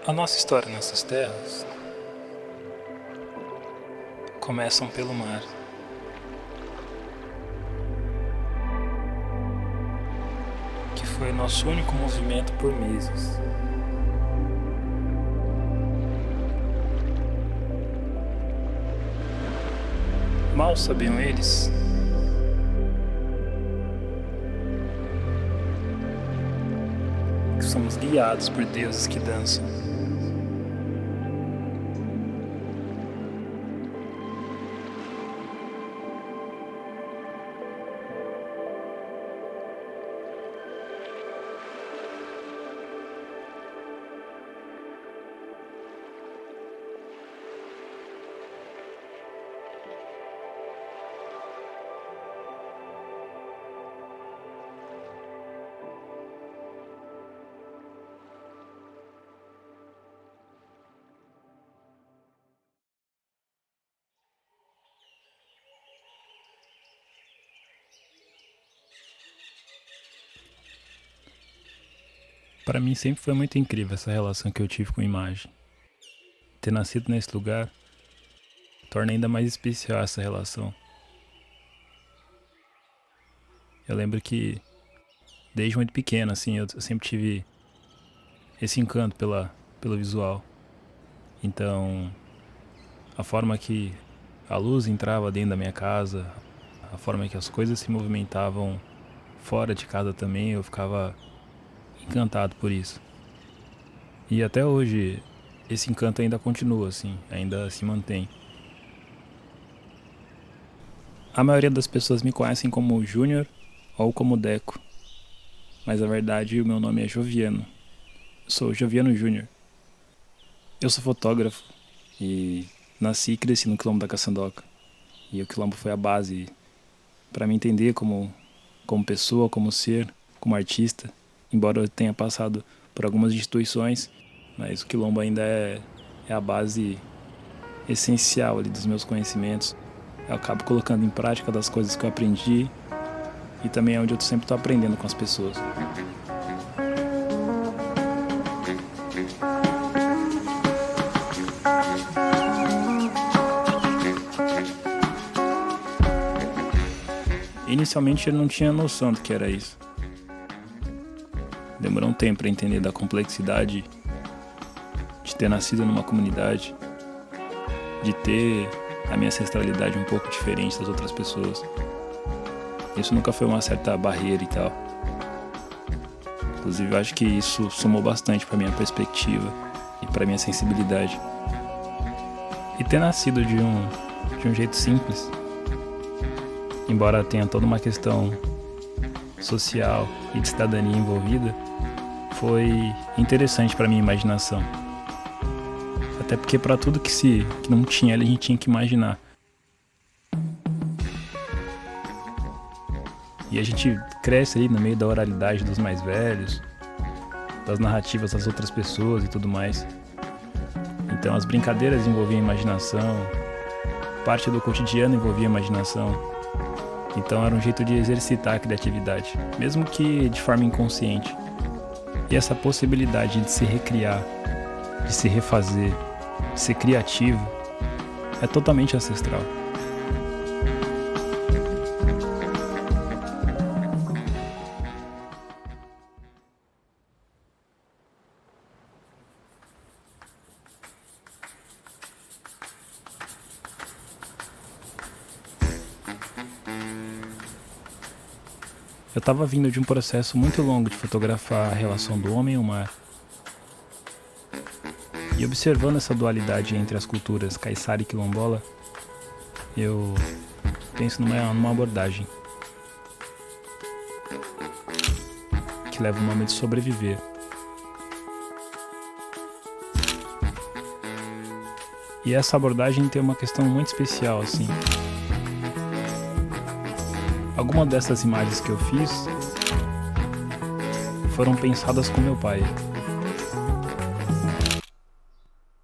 A nossa história nessas terras começam pelo mar. Que foi nosso único movimento por meses. Mal sabiam eles que somos guiados por deuses que dançam. Para mim sempre foi muito incrível essa relação que eu tive com imagem. Ter nascido nesse lugar torna ainda mais especial essa relação. Eu lembro que desde muito pequeno, assim, eu sempre tive esse encanto pelo visual. Então, a forma que a luz entrava dentro da minha casa, a forma que as coisas se movimentavam fora de casa também, eu ficava encantado por isso. E até hoje esse encanto ainda continua, assim, ainda se mantém. A maioria das pessoas me conhecem como Júnior ou como Deco, mas na verdade o meu nome é Joviano. Eu sou Joviano Júnior. Eu sou fotógrafo e nasci e cresci no Quilombo da Caçandoca. E o Quilombo foi a base para me entender como pessoa, como ser, como artista. Embora eu tenha passado por algumas instituições, mas o Quilombo ainda é a base essencial ali dos meus conhecimentos. Eu acabo colocando em prática das coisas que eu aprendi e também é onde eu sempre estou aprendendo com as pessoas. Inicialmente eu não tinha noção do que era isso. Demorou um tempo para entender da complexidade de ter nascido numa comunidade, de ter a minha ancestralidade um pouco diferente das outras pessoas. Isso nunca foi uma certa barreira e tal. Inclusive eu acho que isso somou bastante para minha perspectiva e para minha sensibilidade. E ter nascido de um jeito simples, embora tenha toda uma questão social e de cidadania envolvida, foi interessante para minha imaginação. Até porque para tudo que não tinha ali, a gente tinha que imaginar. E a gente cresce ali no meio da oralidade dos mais velhos, das narrativas das outras pessoas e tudo mais. Então as brincadeiras envolviam imaginação, parte do cotidiano envolvia imaginação. Então era um jeito de exercitar a criatividade, mesmo que de forma inconsciente. E essa possibilidade de se recriar, de se refazer, de ser criativo, é totalmente ancestral. Eu estava vindo de um processo muito longo de fotografar a relação do homem e o mar. E observando essa dualidade entre as culturas caiçara e quilombola, eu penso numa abordagem que leva o nome de sobreviver. E essa abordagem tem uma questão muito especial, assim. Algumas dessas imagens que eu fiz foram pensadas com meu pai.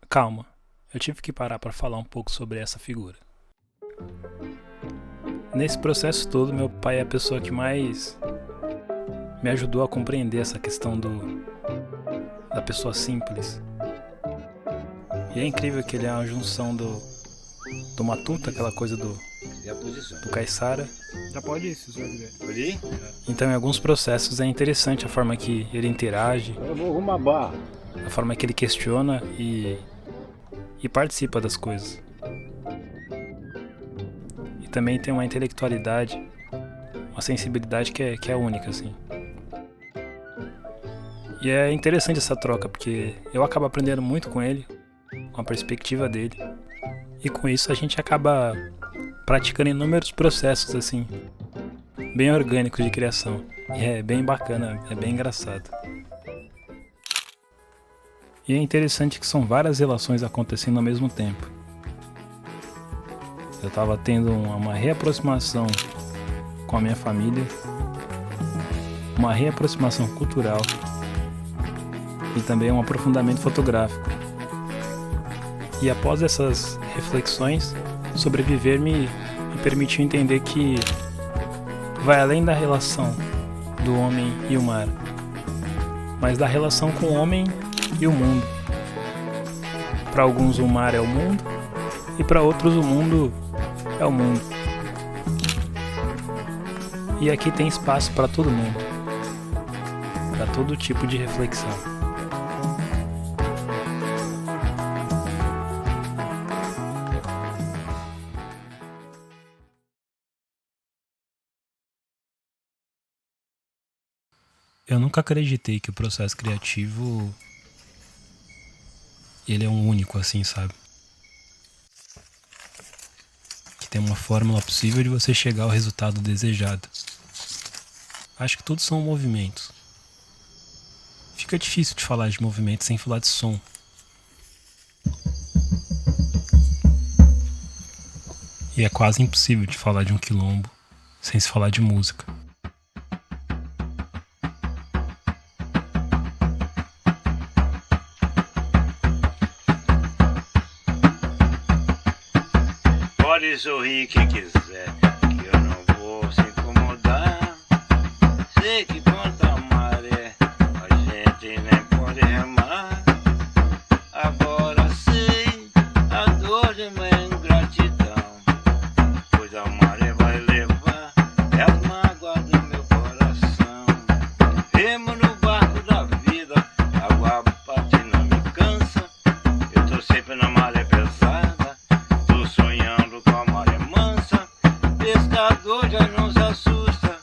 Calma, eu tive que parar para falar um pouco sobre essa figura. Nesse processo todo, meu pai é a pessoa que mais me ajudou a compreender essa questão da pessoa simples, E é incrível que ele é uma junção do matuta, aquela coisa do caiçara. Já pode ir, se você quiser. Pode ir? Então, em alguns processos é interessante a forma que ele interage, Eu vou arrumar barra. a forma que ele questiona e participa das coisas. E também tem uma intelectualidade, uma sensibilidade que é única, assim. E é interessante essa troca, porque eu acabo aprendendo muito com ele, com a perspectiva dele. E com isso a gente acaba praticando inúmeros processos, assim, bem orgânicos de criação. E é bem bacana, é bem engraçado. E é interessante que são várias relações acontecendo ao mesmo tempo. Eu estava tendo uma reaproximação com a minha família, uma reaproximação cultural e também um aprofundamento fotográfico. E após essas reflexões, sobreviver me permitiu entender que vai além da relação do homem e o mar, mas da relação com o homem e o mundo. Para alguns o mar é o mundo e para outros o mundo é o mundo. E aqui tem espaço para todo mundo, para todo tipo de reflexão. Eu nunca acreditei que o processo criativo ele é um único, assim, sabe? Que tem uma fórmula possível de você chegar ao resultado desejado. Acho que tudo são movimentos. Fica difícil de falar de movimento sem falar de som. E é quase impossível de falar de um quilombo sem se falar de música. Pode sorrir quem quiser, que eu não vou se incomodar. Sei que conta a maré, a gente nem pode remar. Agora sei a dor de minha ingratidão, pois a maré vai levar as mágoas do meu coração. Remo no barco da vida, água bate não me cansa. Eu tô sempre na maré pesada, tô sonhando com a maré mansa. Pescador já não se assusta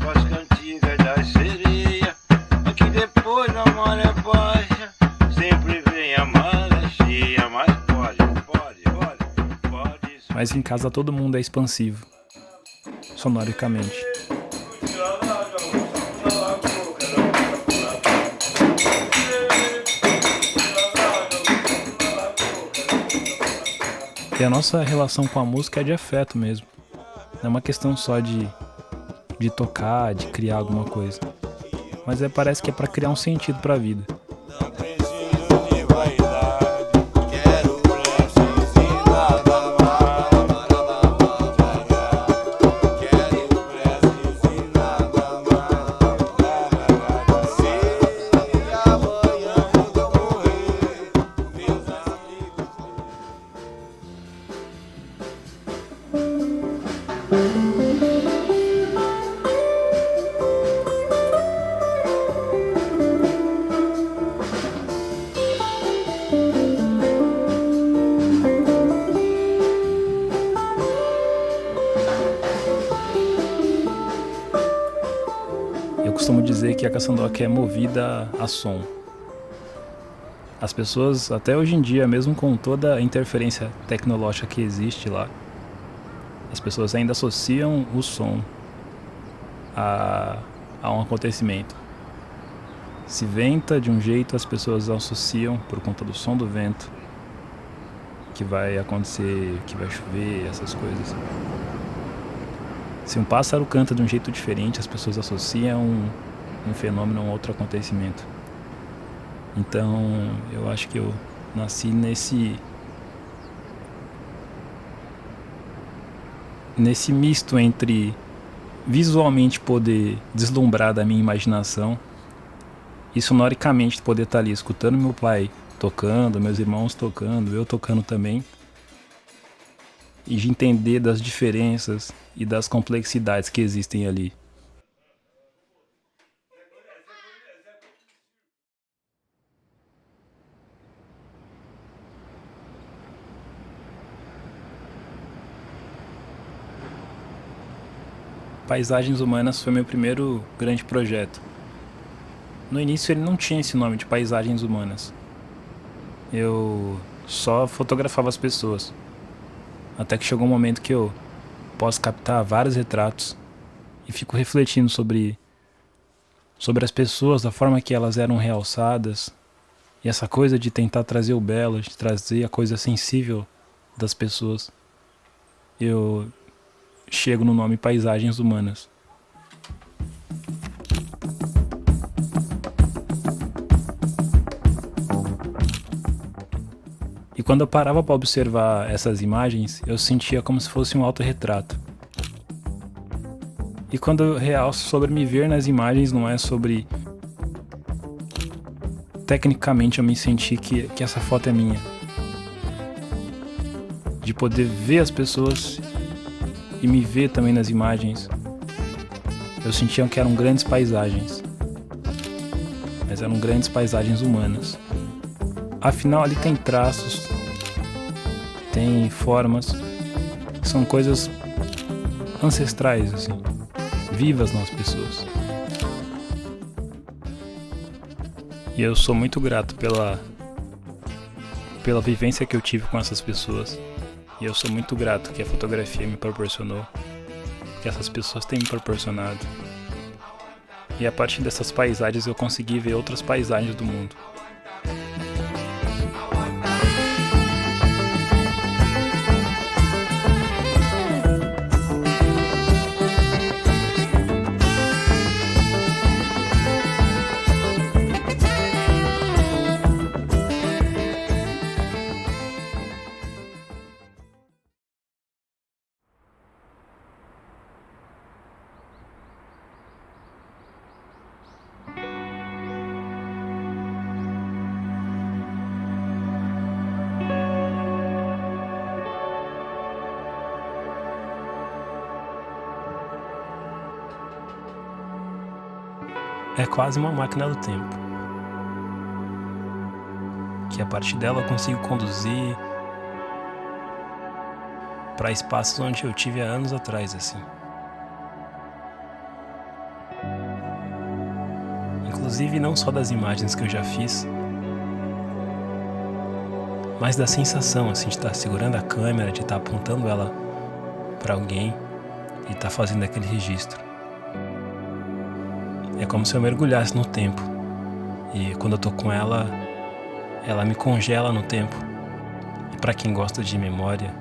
com as cantigas das sereias. Aqui depois da maré baixa sempre vem a maré cheia. Mas pode. Mas em casa todo mundo é expansivo, sonoricamente. E a nossa relação com a música é de afeto mesmo. Não é uma questão só de tocar, de criar alguma coisa. Mas parece que é para criar um sentido para a vida. Não preciso de vaidade, quero preces e nada mais. Quero preces e nada mais. Se amanhã eu morrer, meus amigos. Eu costumo dizer que a Caçandoca é movida a som. As pessoas, até hoje em dia, mesmo com toda a interferência tecnológica que existe lá, as pessoas ainda associam o som a um acontecimento. Se venta de um jeito, as pessoas associam por conta do som do vento que vai acontecer, que vai chover, essas coisas. Se um pássaro canta de um jeito diferente, as pessoas associam um fenômeno a um outro acontecimento. Então, eu acho que eu nasci nesse misto entre visualmente poder deslumbrar da minha imaginação e sonoricamente poder estar ali escutando meu pai tocando, meus irmãos tocando, eu tocando também. E de entender das diferenças e das complexidades que existem ali. Paisagens Humanas foi meu primeiro grande projeto. No início ele não tinha esse nome de Paisagens Humanas. Eu só fotografava as pessoas. Até que chegou um momento que eu posso captar vários retratos e fico refletindo sobre as pessoas, da forma que elas eram realçadas, e essa coisa de tentar trazer o belo, de trazer a coisa sensível das pessoas. Eu chego no nome Paisagens Humanas. E quando eu parava para observar essas imagens, eu sentia como se fosse um autorretrato. E quando eu realço sobre me ver nas imagens, não é sobre... Tecnicamente eu me senti que essa foto é minha. De poder ver as pessoas e me ver também nas imagens. Eu sentia que eram grandes paisagens. Mas eram grandes paisagens humanas. Afinal, ali tem traços, tem formas, são coisas ancestrais, assim, vivas nas pessoas. E eu sou muito grato pela vivência que eu tive com essas pessoas. E eu sou muito grato que a fotografia me proporcionou, que essas pessoas têm me proporcionado. E a partir dessas paisagens eu consegui ver outras paisagens do mundo. É quase uma máquina do tempo, que a partir dela eu consigo conduzir para espaços onde eu tive há anos atrás, assim. Inclusive não só das imagens que eu já fiz, mas da sensação, assim, de estar segurando a câmera, de estar apontando ela para alguém e estar fazendo aquele registro. É como se eu mergulhasse no tempo. E quando eu tô com ela, ela me congela no tempo. E para quem gosta de memória,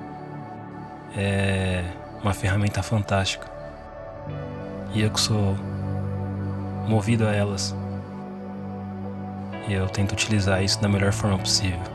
é uma ferramenta fantástica. E eu que sou movido a elas. E eu tento utilizar isso da melhor forma possível.